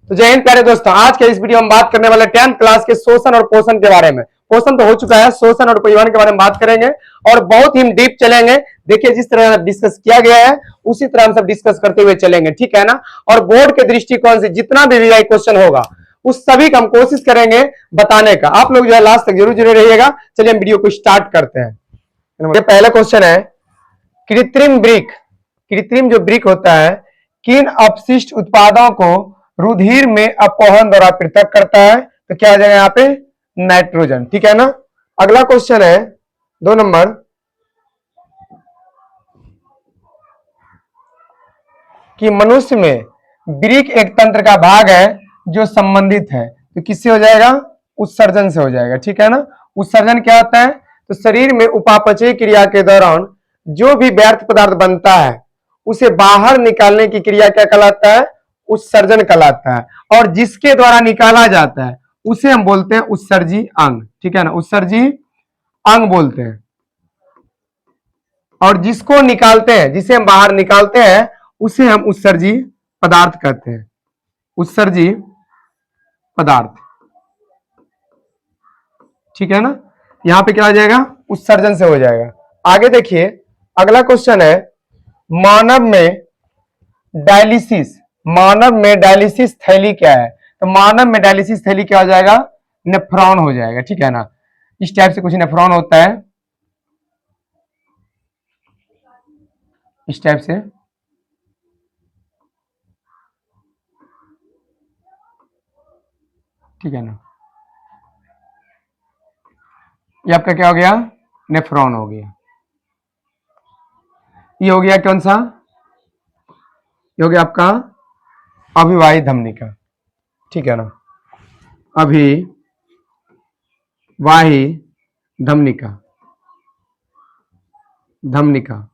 तो जय हिंद प्यारे दोस्तों, आज के इस वीडियो में बात करने वाले 10th क्लास के शोषण और पोषण के बारे में। पोषण तो हो चुका है, शोषण और परिवहन के बारे में बात करेंगे और बहुत ही डीप चलेंगे। देखिए जिस तरह डिस्कस किया गया है उसी तरह हम सब डिस्कस करते हुए चलेंगे, ठीक है ना। और बोर्ड के दृष्टिकोण से जितना भी वीआई क्वेश्चन होगा उस सभी का हम कोशिश करेंगे बताने का। आप लोग जो है लास्ट तक जरूर जुड़े रहिएगा। चलिए हम वीडियो को स्टार्ट करते हैं। ये पहला क्वेश्चन है, कृत्रिम ब्रिक, कृत्रिम जो ब्रिक होता है किन अपशिष्ट उत्पादों को रुधिर में अपवहन द्वारा पृथक करता है? तो क्या आ जाएगा यहाँ पे? नाइट्रोजन, ठीक है ना। अगला क्वेश्चन है 2 नंबर, कि मनुष्य में ब्रिक एक तंत्र का भाग है जो संबंधित है, तो किससे हो जाएगा? उत्सर्जन से हो जाएगा, ठीक है ना। उत्सर्जन क्या होता है? तो शरीर में उपापचय क्रिया के दौरान जो भी व्यर्थ पदार्थ बनता है उसे बाहर निकालने की क्रिया क्या कहलाता है? उत्सर्जन कहलाता है। और जिसके द्वारा निकाला जाता है उसे हम बोलते हैं उत्सर्जी अंग, ठीक है ना, उत्सर्जी अंग बोलते हैं। और जिसको निकालते हैं, जिसे हम बाहर निकालते हैं उसे हम उत्सर्जी पदार्थ कहते हैं, उत्सर्जी पदार्थ, ठीक है ना। यहां पे क्या आ जाएगा? उत्सर्जन से हो जाएगा। आगे देखिए अगला क्वेश्चन है, मानव में डायलिसिस, मानव में डायलिसिस थैली क्या है? तो मानव में डायलिसिस थैली क्या हो जाएगा? नेफ्रॉन हो जाएगा, ठीक है ना। इस टाइप से कुछ नेफ्रॉन होता है, इस टाइप से, ठीक है ना। ये आपका क्या हो गया? नेफ्रॉन हो गया। ये हो गया कौन सा? ये हो गया आपका अभिवाही धमनिका, ठीक है ना, अभिवाही धमनिका, धमनिका,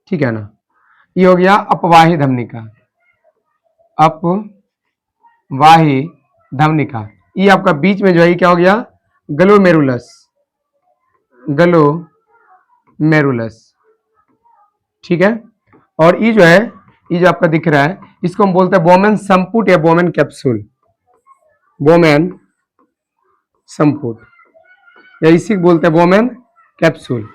ठीक है ना। ये हो गया अपवाही धमनिका, अपवाही धमनिका। ये आपका बीच में जो है क्या हो गया? ग्लोमेरुलस, ग्लोमेरुलस, ठीक है। और ये जो है, ये जो आपका दिख रहा है इसको हम बोलते हैं बोमेन संपुट या बोमेन कैप्सूल, बोमेन संपुट या इसी को बोलते हैं बोमेन कैप्सूल।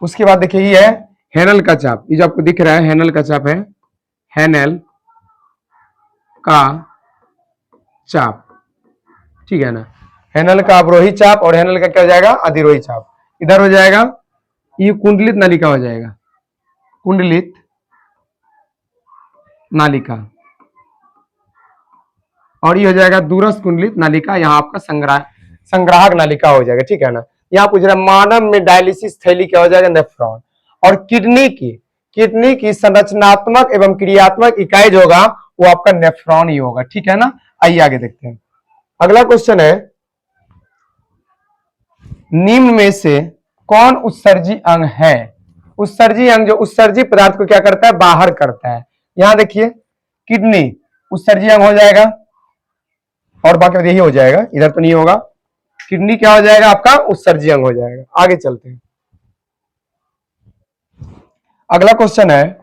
उसके बाद देखिए ये है हैनल का चाप, ये जो आपको दिख रहा है हैनल का चाप है, हैनल का चाप, ठीक है ना। हैनल का अवरोही चाप और हैनल का क्या हो जाएगा? अधिरोही चाप। इधर हो जाएगा ये कुंडलित नालिका हो जाएगा, कुंडलित नालिका। और ये हो जाएगा दूरस्थ कुंडलित नालिका, यहाँ आपका संग्राहक नालिका हो जाएगा, ठीक है ना। यहाँ पूछ रहा है मानव में डायलिसिस थैली क्या हो जाएगा? नेफ्रॉन। और किडनी की संरचनात्मक एवं क्रियात्मक इकाई जो होगा वो आपका नेफ्रॉन ही होगा, ठीक है ना। आइए आगे देखते हैं। अगला क्वेश्चन है, निम्न में से कौन उत्सर्जी अंग है? उत्सर्जी अंग जो उत्सर्जी पदार्थ को क्या करता है? बाहर करता है। यहां देखिए किडनी उत्सर्जी अंग हो जाएगा और बाकी यही हो जाएगा, इधर तो नहीं होगा। किडनी क्या हो जाएगा? आपका उत्सर्जी अंग हो जाएगा। आगे चलते हैं। अगला क्वेश्चन है,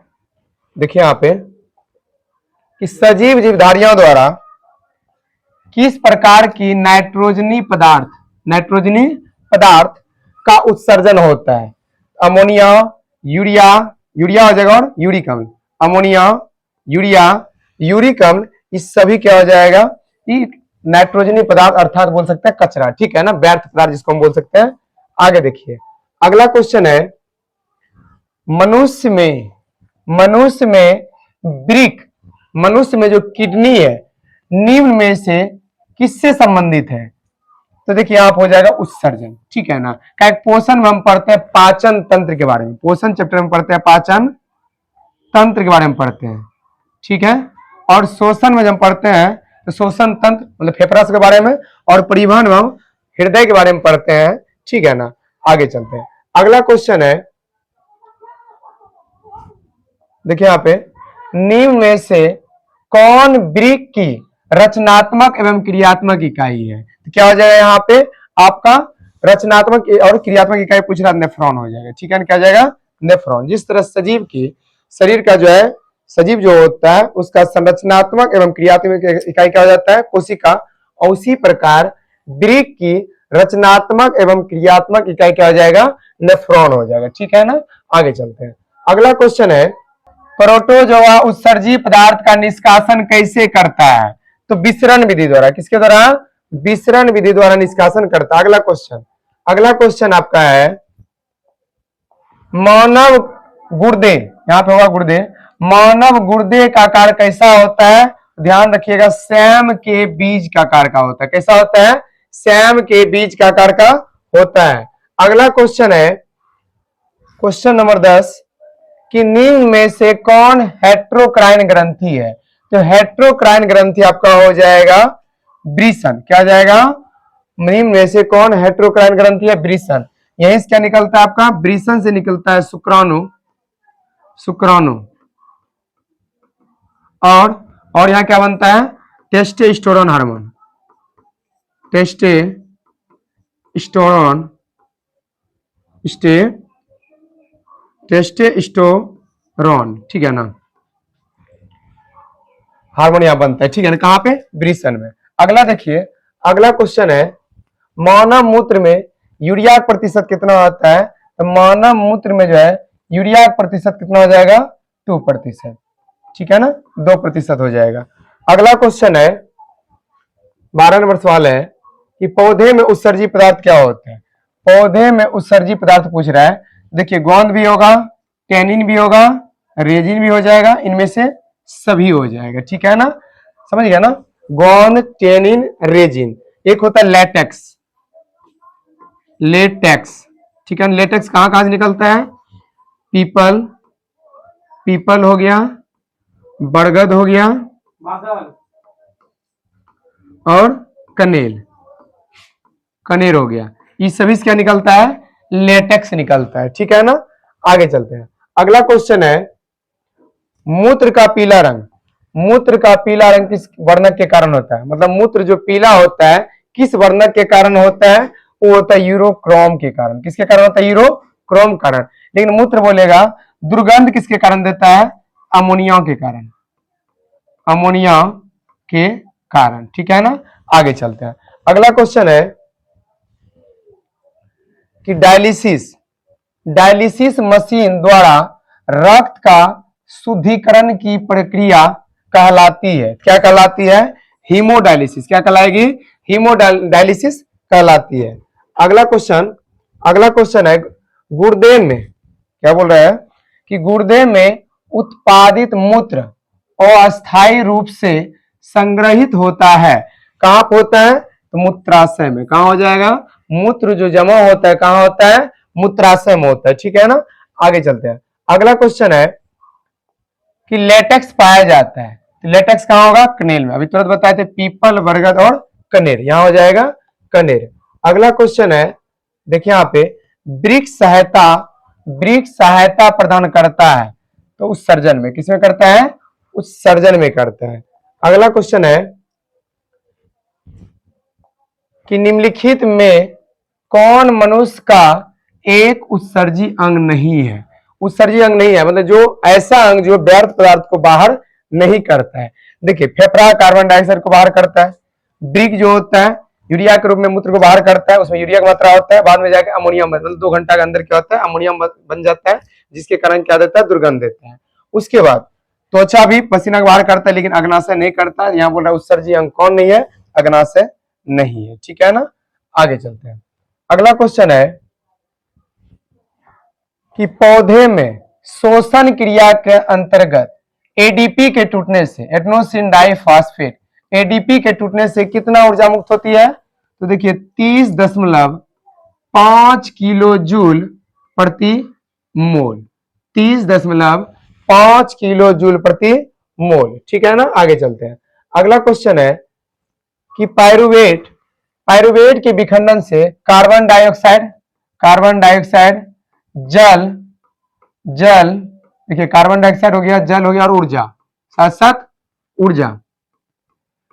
देखिए यहां पे कि सजीव जीवधारियों द्वारा किस प्रकार की नाइट्रोजनी पदार्थ का उत्सर्जन होता है? अमोनिया, यूरिया, यूरिया हो जाएगा और यूरिक अम्ल, अमोनिया, यूरिया, यूरिक अम्ल, इस सभी क्या हो जाएगा? ये नाइट्रोजनी पदार्थ अर्थात बोल सकते हैं कचरा, ठीक है ना, व्यर्थ पदार्थ जिसको हम बोल सकते हैं। आगे देखिए अगला क्वेश्चन है, मनुष्य में ब्रिक, मनुष्य में जो किडनी है निम्न में से किससे संबंधित है? तो देखिए आप हो जाएगा उत्सर्जन, ठीक है ना। क्या पोषण में हम पढ़ते हैं पाचन तंत्र के बारे में, पोषण चैप्टर में पढ़ते हैं पाचन तंत्र के बारे में पढ़ते हैं, ठीक है। और शोषण में जब पढ़ते हैं तो शोषण तंत्र मतलब फेफड़ास के बारे में, और परिवहन में हम हृदय के बारे में पढ़ते हैं, ठीक है ना। आगे चलते हैं। अगला क्वेश्चन है, देखिए यहाँ पे निम्न में से कौन ब्रिक की रचनात्मक एवं क्रियात्मक इकाई है? तो क्या हो जाएगा यहाँ पे? आपका रचनात्मक और क्रियात्मक इकाई पूछ रहा, नेफ्रॉन हो जाएगा, ठीक है ना। क्या हो जाएगा? नेफ्रॉन। जिस तरह सजीव की शरीर का जो है सजीव जो होता है उसका संरचनात्मक एवं क्रियात्मक इकाई क्या हो जाता है? कोशिका। और उसी प्रकार वृक्क की रचनात्मक एवं क्रियात्मक इकाई क्या हो जाएगा? नेफ्रॉन हो जाएगा। ठीक है ना? आगे चलते हैं। अगला क्वेश्चन है, प्रोटोजोआ उत्सर्जी पदार्थ का निष्कासन कैसे करता है? तो विसरण विधि द्वारा। किसके द्वारा? विसरण विधि द्वारा निष्कासन करता है। अगला क्वेश्चन आपका है, मानव गुर्दे, यहां पे होगा गुर्दे, मानव गुर्दे का आकार कैसा होता है? ध्यान रखिएगा, सैम के बीज का आकार का होता है। कैसा होता है? सैम के बीज का आकार का होता है। अगला क्वेश्चन है, क्वेश्चन नंबर 10, कि निम्न में से कौन हेट्रोक्राइन ग्रंथि है? तो हेट्रोक्राइन ग्रंथि आपका हो जाएगा ब्रिसन। क्या हो जाएगा? निम्न में से कौन हेट्रोक्राइन ग्रंथि है? ब्रिसन। यहीं से क्या निकलता है आपका? ब्रिसन से निकलता है शुक्राणु। और यहां क्या बनता है? Testosterone hormone. टेस्टोस्टेरोन, ठीक है ना, हार्मोन यहां बनता है। ठीक है ना, कहां पे? ब्रिसन में। अगला देखिए, अगला क्वेश्चन है, मानव मूत्र में यूरिया का प्रतिशत कितना होता है? तो मानव मूत्र में जो है यूरिया का प्रतिशत कितना हो जाएगा? 2%। ठीक है ना, 2% हो जाएगा। अगला क्वेश्चन है, 12 नंबर सवाल है कि पौधे में उत्सर्जी पदार्थ क्या होते हैं? पौधे में उत्सर्जी पदार्थ पूछ रहा है। देखिए, गोंद भी होगा, टेनिन भी होगा, रेजिन भी हो जाएगा, इनमें से सभी हो जाएगा। ठीक है ना, समझ गया ना? गोंद, टेनिन, रेजिन। एक होता है लेटेक्स। ठीक है, लेटेक्स कहां कहां से निकलता है? पीपल हो गया, बरगद हो गया, और कनेर हो गया। इस सभी से क्या निकलता है? लेटेक्स निकलता है। ठीक है ना, आगे चलते हैं। अगला क्वेश्चन है, मूत्र का पीला रंग किस वर्णक के कारण होता है? मतलब मूत्र जो पीला होता है किस वर्णक के कारण होता है? वो होता है यूरोक्रोम के कारण। किसके कारण होता है? यूरोक्रोम कारण। लेकिन मूत्र बोलेगा दुर्गंध किसके कारण देता है? अमोनिया के कारण। ठीक है ना, आगे चलते हैं। अगला क्वेश्चन है कि डायलिसिस मशीन द्वारा रक्त का शुद्धिकरण की प्रक्रिया कहलाती है, क्या कहलाती है? हीमोडायलिसिस। क्या कहलाएगी? हीमोडायलिसिस कहलाती है। अगला क्वेश्चन है, गुर्दे में क्या बोल रहा है कि गुर्दे में उत्पादित मूत्र अस्थायी रूप से संग्रहित होता है। कहां पर होता है? तो मूत्राशय में। कहां हो जाएगा? मूत्र जो जमा होता है कहां होता है? मूत्राशय में होता है। ठीक है ना, आगे चलते हैं। अगला क्वेश्चन है कि लेटेक्स पाया जाता है, तो लेटेक्स कहां होगा? कनेर में। अभी तुरंत बताए थे पीपल, बरगद और कनेर, यहां हो जाएगा कनेर। अगला क्वेश्चन है, देखिए यहां पे वृक्क सहायता प्रदान करता है, तो उत्सर्जन में। किसमें करता है? उत्सर्जन में करता है। अगला क्वेश्चन है कि निम्नलिखित में कौन मनुष्य का एक उत्सर्जी अंग नहीं है? उत्सर्जी अंग नहीं है मतलब जो ऐसा अंग जो व्यर्थ पदार्थ को बाहर नहीं करता है। देखिए, फेफड़ा कार्बन डाइऑक्साइड को बाहर करता है, वृक्क जो होता है यूरिया के रूप में मूत्र को बाहर करता है, उसमें यूरिया की मात्रा होता है, बाद में जाकर अमोनियम, मतलब 2 घंटा के अंदर क्या होता है? अमोनियम बन जाता है, जिसके कारण क्या देता है? दुर्गंध देता है। उसके बाद त्वचा भी पसीना को बाहर करता है, लेकिन अग्नाशय नहीं करता। यहाँ बोल रहा है उत्सर्जी अंग कौन नहीं है? अग्नाशय नहीं है। ठीक है ना, आगे चलते हैं। अगला क्वेश्चन है कि पौधे में शोषण क्रिया के अंतर्गत एडीपी के टूटने से, एडेनोसिन डाइफॉस्फेट, एडीपी के टूटने से कितना ऊर्जा मुक्त होती है? तो देखिए 30.5 किलो जूल प्रति मोल। 30.5 किलो जूल प्रति मोल। ठीक है ना, आगे चलते हैं। अगला क्वेश्चन है कि पायरुवेट के विखंडन से कार्बन डाइऑक्साइड, जल, देखिए कार्बन डाइऑक्साइड हो गया, जल हो गया, और ऊर्जा, साथ साथ ऊर्जा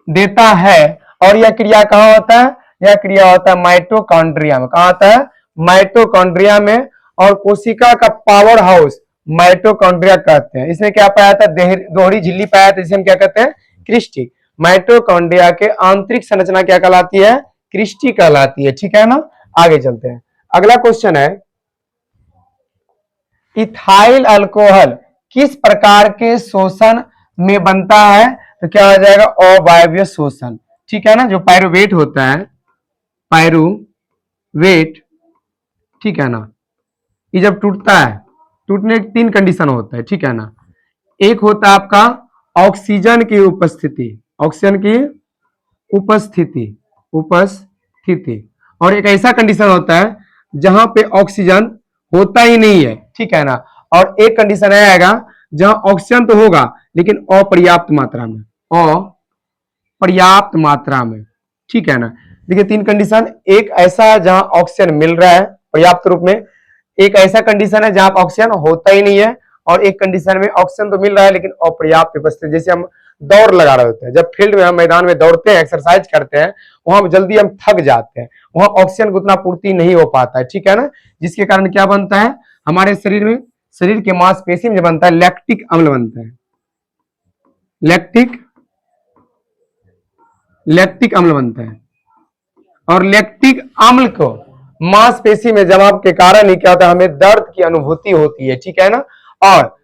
देता है। और यह क्रिया कहां होता है? यह क्रिया होता है माइटोकॉन्ड्रिया में। कहां होता है? माइटोकॉन्ड्रिया में। और कोशिका का पावर हाउस माइटोकॉन्ड्रिया कहते हैं। इसमें क्या पाया था, दोहरी झिल्ली पाया था, इसे हम क्या कहते हैं, क्रिस्टी। माइटोकॉन्ड्रिया के आंतरिक संरचना क्या कहलाती है, क्रिस्टी कहलाती है, ठीक है ना। आगे चलते हैं, अगला क्वेश्चन है, इथाइल अल्कोहल किस प्रकार के शोषण में बनता है, तो क्या हो जाएगा, अवायवीय शोषण, ठीक है ना। जो पायरुवेट होता है, पायरुवेट, ठीक है ना, ये जब टूटता है, टूटने के 3 कंडीशन होता है, ठीक है ना। एक होता है आपका ऑक्सीजन की उपस्थिति, ऑक्सीजन की उपस्थिति, उपस्थिति, और एक ऐसा कंडीशन होता है जहां पे ऑक्सीजन होता ही नहीं है, ठीक है ना। और एक कंडीशन आएगा जहां ऑक्सीजन तो होगा लेकिन अपर्याप्त मात्रा में, अपर्याप्त मात्रा में, ठीक है ना। देखिए 3 कंडीशन, एक ऐसा है जहां ऑक्सीजन मिल रहा है पर्याप्त रूप में, एक ऐसा कंडीशन है जहां ऑक्सीजन होता ही नहीं है, और एक कंडीशन में ऑक्सीजन तो मिल रहा है लेकिन अपर्याप्त उपस्थिति। जैसे हम दौड़ लगा रहे होते हैं, जब फील्ड में हम मैदान में दौड़ते हैं, एक्सरसाइज करते हैं, वहां जल्दी हम थक जाते हैं, वहां ऑक्सीजन को उतना पूर्ति नहीं हो पाता है, ठीक है ना। जिसके कारण क्या बनता है हमारे शरीर में, शरीर के मांसपेशी में जो बनता है लैक्टिक अम्ल बनता है, लैक्टिक अम्ल बनता है। और लैक्टिक अम्ल को मांसपेशी में जमाव के कारण ही क्या होता है, हमें दर्द की अनुभूति होती है, ठीक है ना। और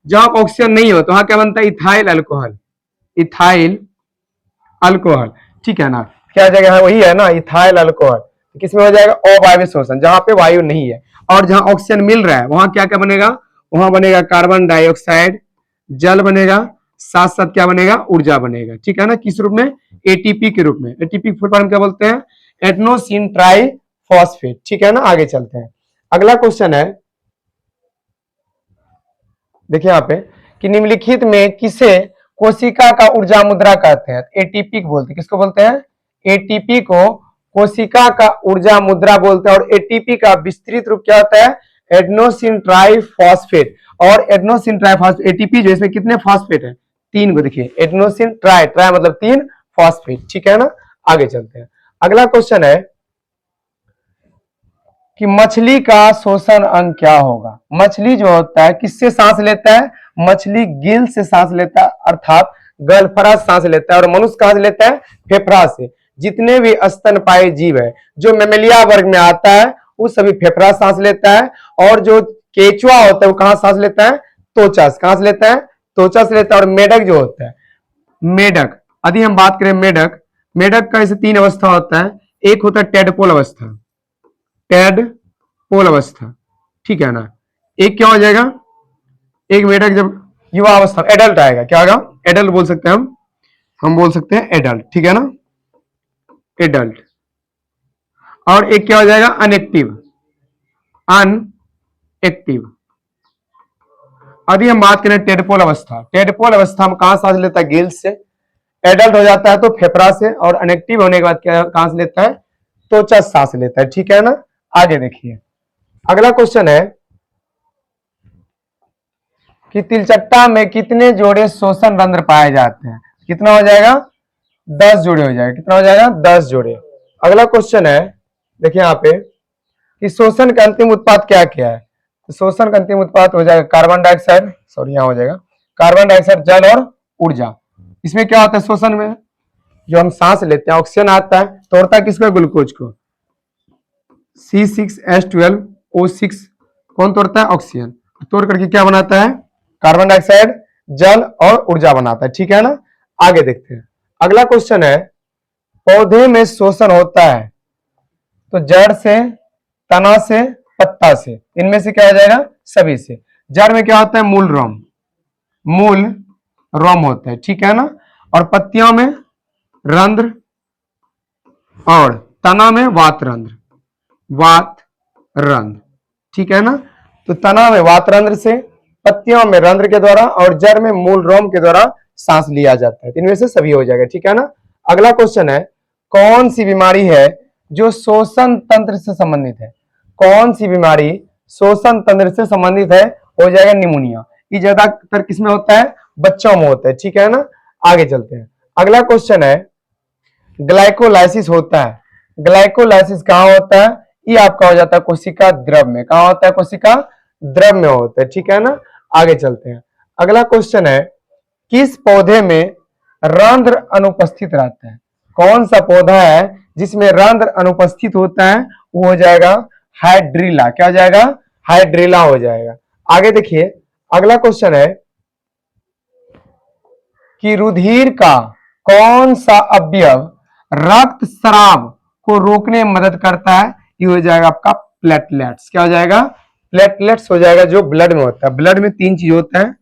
जहां ऑक्सीजन नहीं हो तो वहां क्या बनता है, इथाइल अल्कोहल, इथाइल अल्कोहल, ठीक है ना। क्या जगह है, वही है ना, इथाइल अल्कोहल। किसमें हो जाएगा, अवायवीय शोषण, जहां पे वायु नहीं है। और जहां ऑक्सीजन मिल रहा है वहां क्या क्या बनेगा, वहां बनेगा कार्बन डाइऑक्साइड, जल बनेगा, साथ साथ क्या बनेगा, ऊर्जा बनेगा, ठीक है ना। किस रूप में, एटीपी के रूप में। एटीपी फुल फॉर्म क्या बोलते हैं, एडेनोसिन ट्राइफॉस्फेट, ठीक है ना। आगे चलते हैं, अगला क्वेश्चन है, देखिए यहाँ पे, कि निम्नलिखित में किसे कोशिका का ऊर्जा मुद्रा कहते हैं, एटीपी को बोलते हैं, किसको बोलते हैं, एटीपी को कोशिका का ऊर्जा मुद्रा बोलते हैं। और एटीपी का विस्तृत रूप क्या होता है, एडेनोसिन ट्राइफॉस्फेट। और एडेनोसिन ट्राइफॉस्फेट, एटीपी जो इसमें कितने फॉस्फेट है, 3 को, देखिए एडेनोसिन ट्राई, ट्राई मतलब 3 फॉस्फेट, ठीक है ना। आगे चलते हैं, अगला क्वेश्चन है कि मछली का शोषण अंग क्या होगा। मछली जो होता है किससे सांस लेता है, मछली गिल से सांस लेता है, अर्थात गलफरा सांस लेता है। और मनुष्य कहां से लेता है, फेफड़ा से। जितने भी स्तनपायी जीव है जो मेमेलिया वर्ग में आता है वो सभी फेफड़ा सांस लेता है। और जो केचुआ होता है वो कहां सांस लेता है, त्वचा से। कहां से लेता है, त्वचा से लेता है। और मेढक जो होता है, मेढक, यदि हम बात करें मेढक, मेढक का ऐसे 3 अवस्था होता है। एक होता है टेडपोल अवस्था, टेडपोल अवस्था, ठीक है ना। एक क्या हो जाएगा, एक मेढक जब युवा अवस्था, एडल्ट आएगा, क्या आएगा, एडल्ट बोल सकते हैं हम बोल सकते हैं एडल्ट, ठीक है ना, एडल्ट। और एक क्या हो जाएगा, अनएक्टिव, अनएक्टिव। यदि हम बात करें टेडपोल अवस्था, टेडपोल अवस्था में कहां सांस लेता है, गिल्स से। एडल्ट हो जाता है तो फेफड़ा से। और अनएक्टिव होने के बाद क्या कहां से लेता है, त्वचा सांस लेता है, ठीक है ना। आगे देखिए, अगला क्वेश्चन है कि तिलचट्टा में कितने जोड़े शोषण रंध्र पाए जाते हैं। कितना हो जाएगा, 10 जोड़े हो जाएगा। कितना हो जाएगा, 10 जोड़े। अगला क्वेश्चन है, देखिए यहाँ पे, कि शोषण का अंतिम उत्पाद क्या क्या है। तो शोषण का अंतिम उत्पाद हो जाएगा कार्बन डाइऑक्साइड, सॉरी यहाँ हो जाएगा कार्बन डाइऑक्साइड, जल और ऊर्जा। इसमें क्या होता है शोषण में, जो हम सांस लेते हैं ऑक्सीजन आता है, तोड़ता है किसको, ग्लूकोज को, C6H12O6 कौन तोड़ता है, ऑक्सीजन। तोड़ करके क्या बनाता है, कार्बन डाइऑक्साइड, जल और ऊर्जा बनाता है, ठीक है ना। आगे देखते हैं, अगला क्वेश्चन है, पौधे में शोषण होता है तो जड़ से, तना से, पत्ता से, इनमें से क्या हो जाएगा, सभी से। जड़ में क्या होता है, मूल रोम, मूल रोम होता है, ठीक है ना। और पत्तियों में रंध्र, और तना में वात रंध्र, वात रंध्र, ठीक है ना। तो तना में वात रंध्र से, पत्तियों में रंध्र के द्वारा, और जड़ में मूल रोम के द्वारा सांस लिया जाता है। इनमें से सभी हो जाएगा, ठीक है ना। अगला क्वेश्चन है, कौन सी बीमारी है जो श्वसन तंत्र से संबंधित है। कौन सी बीमारी श्वसन तंत्र से संबंधित है, हो जाएगा निमोनिया। ये ज्यादातर किसमें होता है, बच्चों में होता है, ठीक है ना। आगे चलते हैं, अगला क्वेश्चन है, ग्लाइकोलाइसिस होता है, ग्लाइकोलाइसिस कहां होता है, ये आपका हो जाता है कोशिका द्रव में। कहां होता है, कोशिका द्रव में होता है, ठीक है ना। आगे चलते हैं। अगला क्वेश्चन है, किस पौधे में रंध्र अनुपस्थित रहता है? कौन सा पौधा है जिसमें रंध्र अनुपस्थित होता है? वो हो जाएगा हाइड्रिला। क्या हो जाएगा? हाइड्रिला हो जाएगा। आगे देखिए, अगला क्वेश्चन है कि रुधिर का कौन सा अवयव रक्त स्राव को रोकने में मदद करता है? ये हो जाएगा आपका प्लेटलेट्स। क्या हो जाएगा? प्लेटलेट्स हो जाएगा, जो ब्लड में होता है। ब्लड में तीन चीज होता है।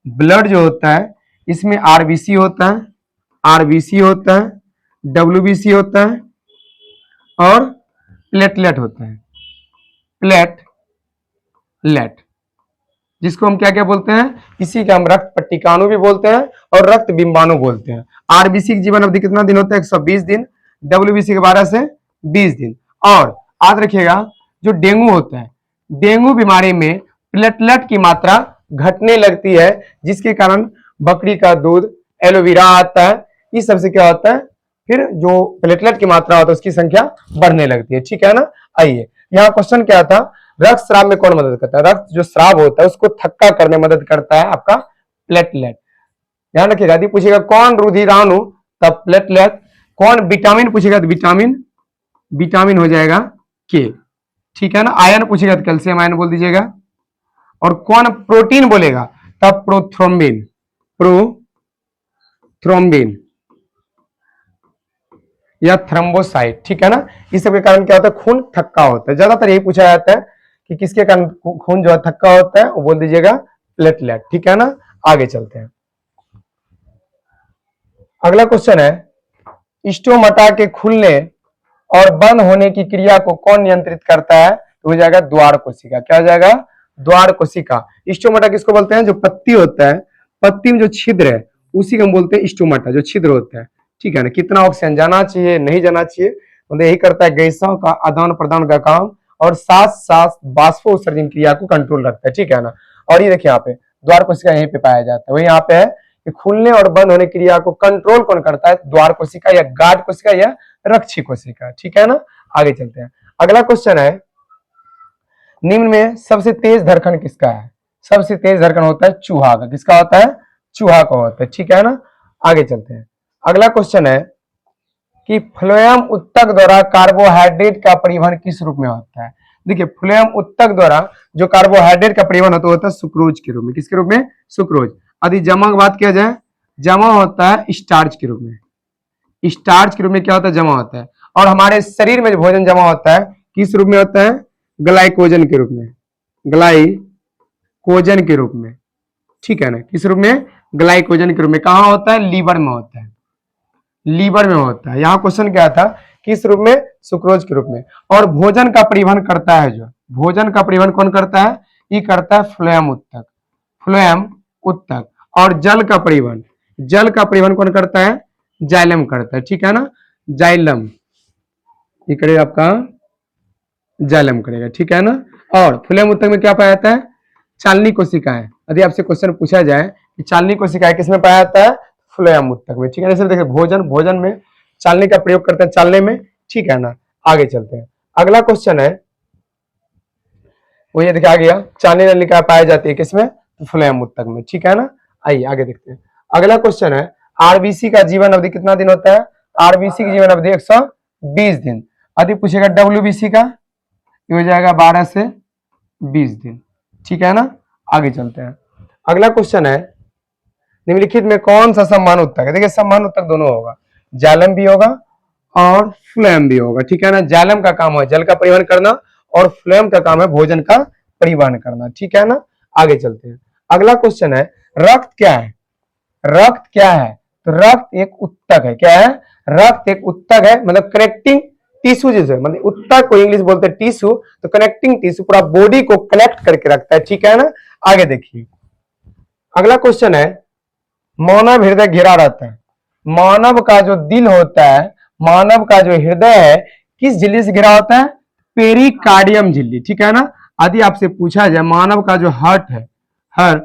ब्लड जो होता है इसमें आरबीसी होता है, आरबीसी होता है, डब्ल्यूबीसी होता है और प्लेटलेट होता है। प्लेटलेट, जिसको हम क्या क्या बोलते हैं? इसी के हम रक्त पट्टिकाणु भी बोलते हैं और रक्त बिंबाणु बोलते हैं। आरबीसी की जीवन अवधि कितना दिन होता है? 120 दिन। डब्ल्यूबीसी के 12 से 20 दिन। और याद रखिएगा, जो डेंगू होता है, डेंगू बीमारी में प्लेटलेट की मात्रा घटने लगती है, जिसके कारण बकरी का दूध, एलोवेरा आता है, इस सबसे क्या होता है, फिर जो प्लेटलेट की मात्रा होता है उसकी संख्या बढ़ने लगती है, ठीक है ना। आइए, यहाँ क्वेश्चन क्या था? रक्त स्राव में कौन मदद करता है? रक्त जो स्राव होता है उसको थक्का करने में मदद करता है आपका प्लेटलेट। ध्यान रखिएगा, यदि पूछेगा कौन रुधिराणु, तब प्लेटलेट। कौन विटामिन पूछेगा तो विटामिन, विटामिन हो जाएगा के, ठीक है ना। आयन पूछेगा तो कैल्शियम आयन बोल दीजिएगा। और कौन प्रोटीन बोलेगा तब प्रोथ्रोम्बिन, प्रोथ्रोम्बिन या थ्रोम्बोसाइट, ठीक है ना। इस सब के कारण क्या होता है? खून थक्का होता है। ज्यादातर यही पूछा जाता है कि किसके कारण खून जो है थक्का होता है, वो बोल दीजिएगा प्लेटलेट, ठीक है ना। आगे चलते हैं। अगला क्वेश्चन है, स्टोमाटा के खुलने और बंद होने की क्रिया को कौन नियंत्रित करता है? तो हो जाएगा द्वार कोशिका। क्या हो जाएगा? द्वार कोशिका। स्टोमाटा किसको बोलते हैं? जो पत्ती होता है, पत्ती में जो छिद्र है उसी को हम बोलते हैं स्टोमाटा, जो छिद्र होता है, ठीक है ना। कितना ऑक्सीजन जाना चाहिए, नहीं जाना चाहिए, मतलब यही करता है गैसों का आदान प्रदान का काम, और साथ साथ बाष्पोत्सर्जन क्रिया को कंट्रोल रखता है, ठीक है ना। और ये देखिए, यहाँ पे द्वार कोशिका यहीं पे पाया जाता है। वही यहाँ पे है कि खुलने और बंद होने क्रिया को कंट्रोल कौन करता है? द्वार कोशिका या गार्ड कोशिका या रक्षी कोशिका, ठीक है ना। आगे चलते हैं। अगला क्वेश्चन है, निम्न में सबसे तेज धड़कन किसका है? सबसे तेज धड़कन होता है चूहा का। किसका होता है? चूहा का होता है, ठीक है ना। आगे चलते हैं। अगला क्वेश्चन है कि फ्लोएम उत्तक द्वारा कार्बोहाइड्रेट का परिवहन किस रूप में होता है? देखिए, फ्लोएम उत्तक द्वारा जो कार्बोहाइड्रेट का परिवहन होता है सुक्रोज के रूप में। किसके रूप में? सुक्रोज। यदि जमा की बात किया जाए, जमा होता है स्टार्च के रूप में। स्टार्च के रूप में क्या होता है? जमा होता है। और हमारे शरीर में जो भोजन जमा होता है किस रूप में होता है? ग्लाइकोजन के रूप में, ग्लाइकोजन के रूप में, ठीक है ना। किस रूप में? ग्लाइकोजन के रूप में। कहां होता है? लीवर में होता है, लीवर में होता है। यहाँ क्वेश्चन क्या था? किस रूप में? सुक्रोज के रूप में। और भोजन का परिवहन करता है, जो भोजन का परिवहन कौन करता है? ये करता है फ्लोएम उत्तक, फ्लोएम उत्तक। और जल का परिवहन, जल का परिवहन कौन करता है? जाइलम करता है, ठीक है ना। जाइलम, ये करेगा आपका जाइलम करेगा, ठीक है ना। और फ्लोएम उत्तक में क्या पाया जाता है? चालनी कोशिकाएं। यदि आपसे क्वेश्चन पूछा जाए कि चालनी कोशिकाएं किसमें पाया जाता है? फ्लोएम उत्तक में, ठीक है। जैसे देखिए, भोजन, भोजन में चालनी का प्रयोग करते हैं, चालने में, ठीक है ना। आगे चलते हैं। अगला क्वेश्चन है, वो ये देखिए आ गया, चालनी नलिका पाई जाती है किसमें? फ्लोएम उत्तक में, ठीक है ना। आइए आगे देखते हैं। अगला क्वेश्चन है, आरबीसी का जीवन अवधि कितना दिन होता है? आरबीसी की जीवन अवधि 120 दिन। यदि पूछेगा डब्ल्यूबीसी का, ये हो जाएगा 12 से 20 दिन, ठीक है ना। आगे चलते हैं। अगला क्वेश्चन है, निम्नलिखित में कौन सा सम्मान उत्तक है? देखिए, सम्मान उत्तक दोनों होगा, जालम भी होगा और फ्लोएम भी होगा, ठीक है ना। जालम का काम है जल का परिवहन करना और फ्लोएम का काम है भोजन का परिवहन करना, ठीक है ना। आगे चलते हैं। अगला क्वेश्चन है, रक्त क्या है? रक्त क्या है? तो रक्त एक उत्तक है। क्या है? रक्त एक उत्तक है, मतलब कनेक्टिंग टिश्यू, जैसे मतलब उत्तक को इंग्लिश बोलते हैं टिश्यू, तो कनेक्टिंग टिश्यू पूरा बॉडी को कनेक्ट करके रखता है, ठीक है ना। आगे देखिए, अगला क्वेश्चन है, मानव हृदय घिरा रहता है। मानव का जो दिल होता है, मानव का जो हृदय है, किस झिल्ली से घिरा होता है? पेरिकार्डियम झिल्ली, ठीक है ना। यदि आपसे पूछा जाए मानव का जो हार्ट है, हार्ट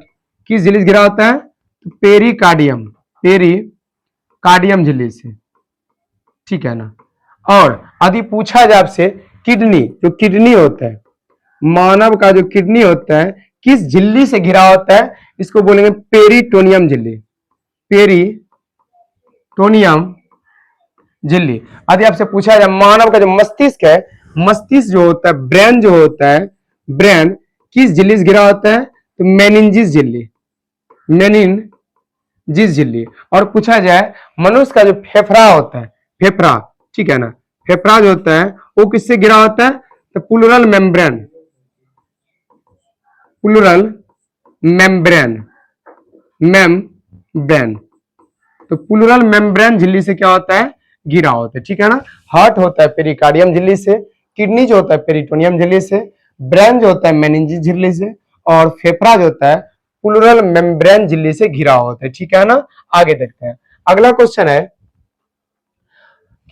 किस झिल्ली से घिरा होता है? तो पेरिकार्डियम, पेरिकार्डियम झिल्ली से, ठीक है ना। और यदि पूछा जाए आपसे किडनी, जो किडनी होता है, मानव का जो किडनी होता है किस झिल्ली से घिरा होता है, इसको बोलेंगे पेरिटोनियम झिल्ली, पेरिटोनियम झिल्ली। यदि आपसे पूछा जाए मानव का जो मस्तिष्क है, मस्तिष्क जो होता है, ब्रेन जो होता है, ब्रेन किस झिल्ली से घिरा होता है, तो मेनिनजिस झिल्ली, मेनिनजिस झिल्ली। और पूछा जाए मनुष्य का जो फेफड़ा होता है, फेफड़ा, ठीक है ना, फेफड़ा जो होता है वो किससे घिरा होता है, तो pleural membrane, pleural membrane, membrane. तो प्लूरल मेम्ब्रेन झिल्ली से क्या होता है, घिरा होता है, ठीक है ना। हार्ट होता है पेरिकार्डियम झिल्ली से, किडनी जो होता है पेरिटोनियम झिल्ली से, ब्रेन जो होता है मेनिंजिस झिल्ली से, और फेफड़ा जो होता है प्लूरल मेम्ब्रेन झिल्ली से घिरा होता है, ठीक है ना। आगे देखते हैं। अगला क्वेश्चन है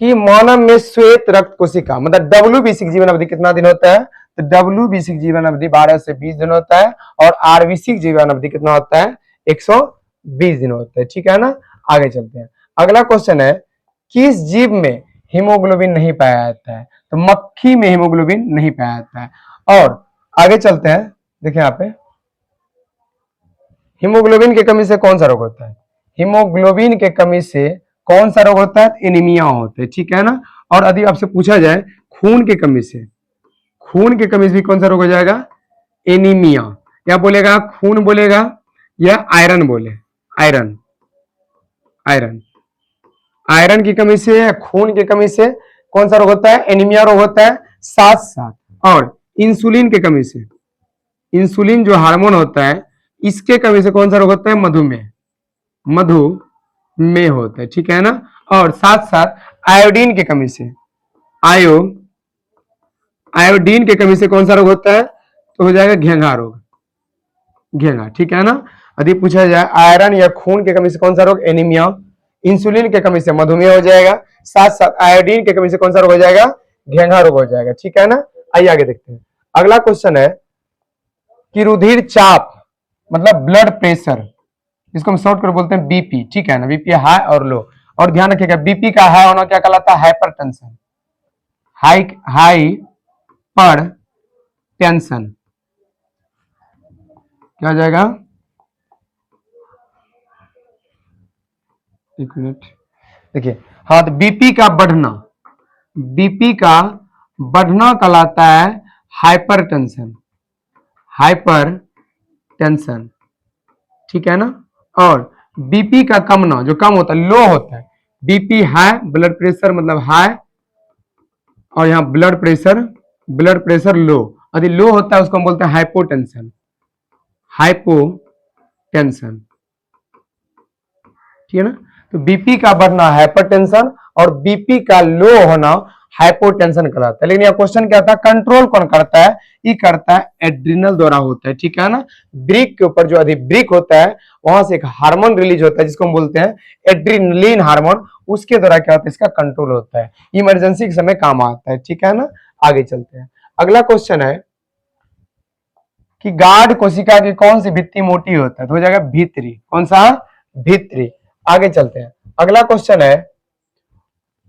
कि मानव में श्वेत रक्त कोशिका मतलब डब्ल्यूबीसी की जीवन अवधि कितना दिन होता है, तो डब्ल्यूबीसी की जीवन अवधि 12 से 20 दिन होता है, और आरबीसी की जीवन अवधि कितना होता है, 120 दिन होता है, ठीक है ना। आगे चलते हैं। अगला क्वेश्चन है किस जीव में हीमोग्लोबिन नहीं पाया जाता है, तो मक्खी में हीमोग्लोबिन नहीं पाया जाता है। और आगे चलते हैं, देखिए यहाँ पे हीमोग्लोबिन की कमी से कौन सा रोग होता है, हीमोग्लोबिन के कमी से कौन सा रोग होता है, एनीमिया होता है, ठीक है ना। और यदि आपसे पूछा जाए खून की कमी से, खून की कमी से भी कौन सा रोग हो जाएगा, एनीमिया। या बोलेगा खून बोलेगा या आयरन बोले, आयरन, आयरन, आयरन की कमी से या खून की कमी से कौन सा रोग होता है, एनीमिया रोग होता है। साथ साथ और इंसुलिन की कमी से, इंसुलिन जो हार्मोन होता है इसके कमी से कौन सा रोग होता है, मधुमेह, मधुमेह होता है, ठीक है ना। और साथ साथ आयोडीन की कमी से, आयोडीन की कमी से कौन सा रोग होता है, तो हो जाएगा घेंघा रोग, घेंघा, ठीक है ना। यदि पूछा जाए आयरन या खून की कमी से कौन सा रोग, एनीमिया, इंसुलिन की कमी से मधुमेह हो जाएगा, साथ साथ आयोडीन की कमी से कौन सा रोग हो जाएगा, घेंघा रोग हो जाएगा, ठीक है ना। आइए आगे देखते हैं। अगला क्वेश्चन है कि रुधिर चाप मतलब ब्लड प्रेशर, इसको हम शॉर्ट कर बोलते हैं बीपी, ठीक है ना, बीपी हाई और लो। और ध्यान रखिएगा बीपी का हाई होना क्या कहलाता है, हाइपरटेंशन, हाई हाई पर टेंशन, क्या हो जाएगा, एक मिनट देखिए, हाँ, तो बीपी का बढ़ना, बीपी का बढ़ना कहलाता है हाइपरटेंशन, हाइपर टेंशन, ठीक है ना। और बीपी का कमना जो कम होता है, लो होता है, बीपी हाई ब्लड प्रेशर मतलब हाई, और यहाँ blood pressure, blood pressure low, यदि लो होता है उसको हम बोलते हैं हाइपोटेंशन, हाइपोटेंशन, ठीक है ना। तो बीपी का बढ़ना हाइपरटेंशन और बीपी का लो होना हाइपोटेंशन कहलाता है। लेकिन यह क्वेश्चन क्या था, कंट्रोल कौन करता है, ये करता है एड्रिनल द्वारा होता है, ठीक है ना। ब्रेक के ऊपर जो अधिक ब्रेक होता है वहां से एक हार्मोन रिलीज होता है जिसको हम बोलते हैं एड्रिनलिन हार्मोन, उसके द्वारा क्या होता है, इसका कंट्रोल होता है, इमरजेंसी के समय काम आता है, ठीक है ना। आगे चलते हैं। अगला क्वेश्चन है कि गार्ड कोशिका की कौन सी भित्ति मोटी होता है, तो हो जाएगा भीतरी, कौन सा, भीतरी। आगे चलते हैं। अगला क्वेश्चन है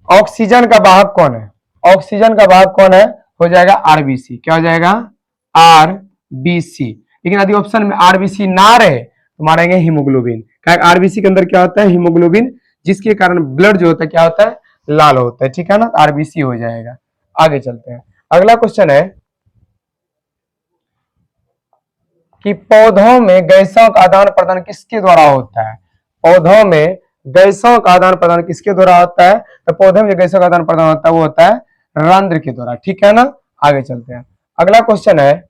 ऑक्सीजन का वाहक कौन है, ऑक्सीजन का वाहक कौन है, हो जाएगा आरबीसी, क्या हो जाएगा, आरबीसी। लेकिन यदि ऑप्शन में आरबीसी ना रहे तो मारेंगे हीमोग्लोबिन, क्या आरबीसी के अंदर क्या होता है, हीमोग्लोबिन, जिसके कारण ब्लड जो होता है क्या होता है, लाल होता है, ठीक है ना, आरबीसी हो जाएगा। आगे चलते हैं। अगला क्वेश्चन है कि पौधों में गैसों का आदान प्रदान किसके द्वारा होता है, पौधों में गैसों का आदान प्रदान किसके द्वारा होता है, तो पौधे में जो गैसों का आदान प्रदान होता है वो होता है रंध्र के द्वारा, ठीक है ना। आगे चलते हैं। अगला क्वेश्चन है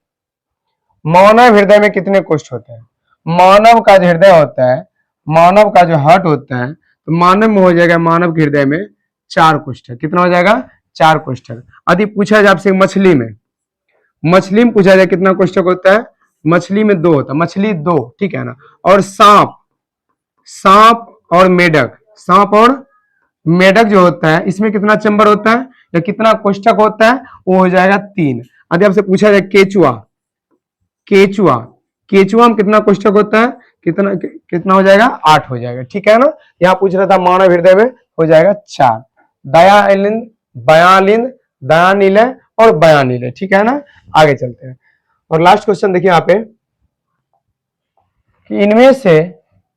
मानव हृदय में कितने कोष्ठ होते हैं, मानव का जो हृदय होता है, मानव का जो हार्ट होता है, तो मानव में हो जाएगा, मानव के हृदय में 4 कोष्ठक, कितना हो जाएगा, 4 कोष्ठक। यदि पूछा जाए आपसे मछली में, मछली में पूछा जाए कितना कोष्ठक होता है, मछली में 2 होता है, मछली 2, ठीक है ना। और सांप, सांप और मेढक, सांप और मेढक जो होता है इसमें कितना चैम्बर होता है या कितना कोष्ठक होता है, वो हो जाएगा 3। यदि आपसे पूछा जाए केचुआ, केचुआ, केचुआ में कितना कोष्ठक होता है, कितना कितना हो जाएगा, 8 हो जाएगा, ठीक है ना। यहाँ पूछ रहा था मानव हृदय में हो जाएगा 4, दयालिन, बयालिन, दयानिलय और बयानिलय, ठीक है ना। आगे चलते हैं। और लास्ट क्वेश्चन देखिए यहाँ पे कि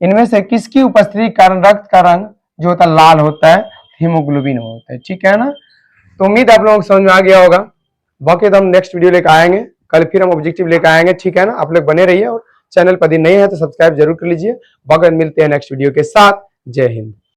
इनमें से किसकी उपस्थिति के कारण रक्त का रंग जो होता है लाल होता है, हीमोग्लोबिन होता है। ठीक है ना, तो उम्मीद आप लोगों को समझ में आ गया होगा। बाकी तो हम नेक्स्ट वीडियो लेकर आएंगे, कल फिर हम ऑब्जेक्टिव लेकर आएंगे। ठीक है ना, आप लोग बने रहिए और चैनल पर यदि नए हैं तो सब्सक्राइब जरूर कर लीजिए। बाकी मिलते हैं नेक्स्ट वीडियो के साथ। जय हिंद।